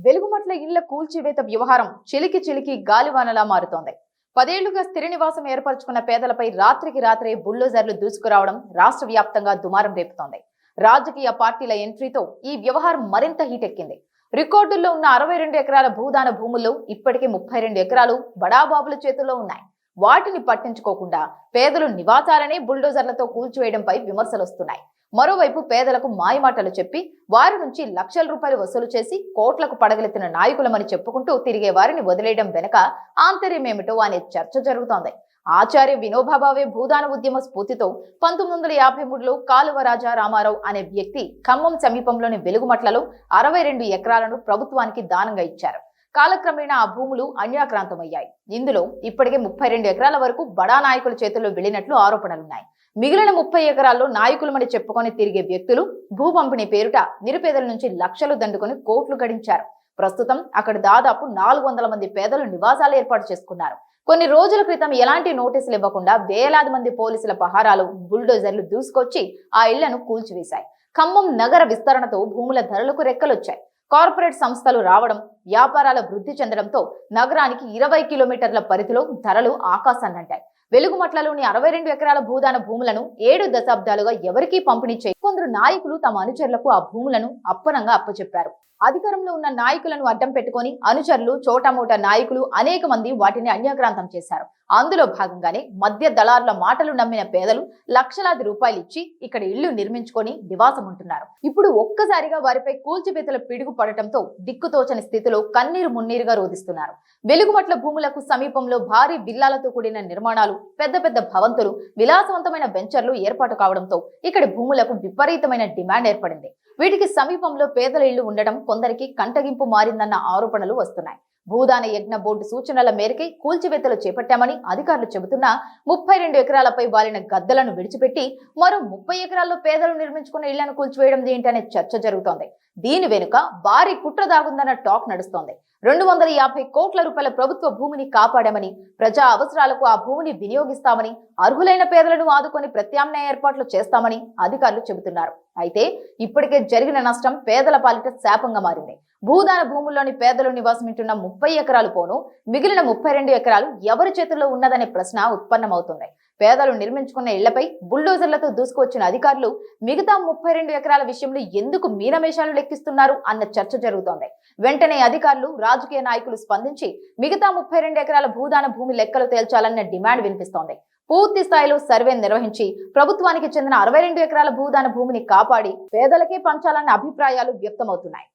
వెలుగుమట్ల ఇళ్ల కూల్చివేత వ్యవహారం చిలికి చిలికి గాలివానలా మారుతోంది. 10 ఏళ్లుగా స్థిర నివాసం ఏర్పరచుకున్న పేదలపై రాత్రికి రాత్రే బుల్డోజర్లు దూసుకురావడం రాష్ట్ర వ్యాప్తంగా దుమారం రేపుతోంది. రాజకీయ పార్టీల ఎంట్రీతో ఈ వ్యవహారం మరింత హీటెక్కింది. రికార్డుల్లో ఉన్న 62 ఎకరాల భూదాన భూముల్లో ఇప్పటికే 32 ఎకరాలు బడాబాబుల చేతుల్లో ఉన్నాయి. వాటిని పట్టించుకోకుండా పేదలు నివాసాలనే బుల్డోజర్లతో కూల్చివేయడంపై విమర్శలు వస్తున్నాయి. మరోవైపు పేదలకు మాయమాటలు చెప్పి వారి నుంచి లక్షల రూపాయలు వసూలు చేసి కోట్లకు పడగలెత్తిన నాయకులమని చెప్పుకుంటూ తిరిగే వారిని వదిలేయడం వెనక ఆంతర్యమేమిటో అనే చర్చ జరుగుతోంది. ఆచార్య వినోబాభావే భూదాన ఉద్యమ స్ఫూర్తితో 1953లో కాలువరాజా రామారావు అనే వ్యక్తి ఖమ్మం సమీపంలోని వెలుగుమట్లలో 62 ఎకరాలను ప్రభుత్వానికి దానంగా ఇచ్చారు. కాలక్రమేణా ఆ భూములు అన్యాక్రాంతమయ్యాయి. ఇందులో ఇప్పటికే 32 ఎకరాల వరకు బడా నాయకుల చేతుల్లో వెళ్లినట్లు ఆరోపణలున్నాయి. మిగిలిన 30 ఎకరాల్లో నాయకులమని చెప్పుకొని తిరిగే వ్యక్తులు భూ పంపిణీ పేరుట నిరుపేదల నుంచి లక్షలు దండుకొని కోట్లు గడించారు. ప్రస్తుతం అక్కడ దాదాపు 400 మంది పేదలు నివాసాలు ఏర్పాటు చేసుకున్నారు. కొన్ని రోజుల క్రితం ఎలాంటి నోటీసులు ఇవ్వకుండా వేలాది మంది పోలీసుల పహారాలు బుల్డోజర్లు దూసుకొచ్చి ఆ ఇళ్లను కూల్చివేశాయి. ఖమ్మం నగర విస్తరణతో భూముల ధరలకు రెక్కలొచ్చాయి. కార్పొరేట్ సంస్థలు రావడం, వ్యాపారాల వృద్ధి చెందడంతో నగరానికి 20 కిలోమీటర్ల పరిధిలో ధరలు ఆకాశాన్నంటాయి. వెలుగుమట్లలోని 62 ఎకరాల భూదాన భూములను 7 దశాబ్దాలుగా ఎవరికీ పంపిణీ చేయ కొందరు నాయకులు తమ అనుచరులకు ఆ భూములను అప్పనంగా అప్పచెప్పారు. అధికారంలో ఉన్న నాయకులను అడ్డం పెట్టుకొని అనుచరులు, చోటామోటా నాయకులు అనేక మంది వాటిని అన్యాక్రాంతం చేశారు. అందులో భాగంగానే మధ్య దళారుల మాటలు నమ్మిన పేదలు లక్షలాది రూపాయలు ఇచ్చి ఇక్కడ ఇళ్లు నిర్మించుకొని నివాసం ఉంటున్నారు. ఇప్పుడు ఒక్కసారిగా వారిపై కూల్చివేతల పిడుగు పడటంతో దిక్కుతోచని స్థితిలో కన్నీరు మున్నీరుగా రోధిస్తున్నారు. వెలుగుమట్ల భూములకు సమీపంలో భారీ విల్లాలతో కూడిన నిర్మాణాలు, పెద్ద పెద్ద భవంతులు, విలాసవంతమైన వెంచర్లు ఏర్పాటు కావడంతో ఇక్కడి భూములకు విపరీతమైన డిమాండ్ ఏర్పడింది. వీటికి సమీపంలో పేదల ఇళ్లు ఉండడం కొందరికి కంటగింపు మారిందన్న ఆరోపణలు వస్తున్నాయి. భూదాన యజ్ఞ బోర్డు సూచనల మేరకే కూల్చివేతలు చేపట్టామని అధికారులు చెబుతున్నా 32 ఎకరాలపై వాలిన గద్దలను విడిచిపెట్టి మరో 30 ఎకరాల్లో పేదలు నిర్మించుకున్న ఇళ్లను కూల్చివేయడం ఏంటనే చర్చ జరుగుతోంది. దీని వెనుక భారీ కుట్ర దాగుందన్న టాక్ నడుస్తోంది. 250 కోట్ల రూపాయల ప్రభుత్వ భూమిని కాపాడామని, ప్రజా అవసరాలకు ఆ భూమిని వినియోగిస్తామని, అర్హులైన పేదలను ఆదుకొని ప్రత్యామ్నాయ ఏర్పాట్లు చేస్తామని అధికారులు చెబుతున్నారు. అయితే ఇప్పటికే జరిగిన నష్టం పేదల పాలిట శాపంగా మారింది. భూదాన భూముల్లోని పేదలు నివాసమింటున్న 30 ఎకరాలు పోను మిగిలిన 32 ఎకరాలు ఎవరి చేతుల్లో ఉన్నదనే ప్రశ్న ఉత్పన్నమవుతుంది. పేదలు నిర్మించుకున్న ఇళ్లపై బుల్డోజర్లతో దూసుకువచ్చిన అధికారులు మిగతా 32 ఎకరాల విషయంలో ఎందుకు మీనమేషాలు లెక్కిస్తున్నారు అన్న చర్చ జరుగుతోంది. వెంటనే అధికారులు, రాజకీయ నాయకులు స్పందించి మిగతా 32 ఎకరాల భూదాన భూమి లెక్కలు తేల్చాలన్న డిమాండ్ వినిపిస్తోంది. పూర్తి స్థాయిలో సర్వే నిర్వహించి ప్రభుత్వానికి చెందిన 62 ఎకరాల భూదాన భూమిని కాపాడి పేదలకే పంచాలన్న అభిప్రాయాలు వ్యక్తమవుతున్నాయి.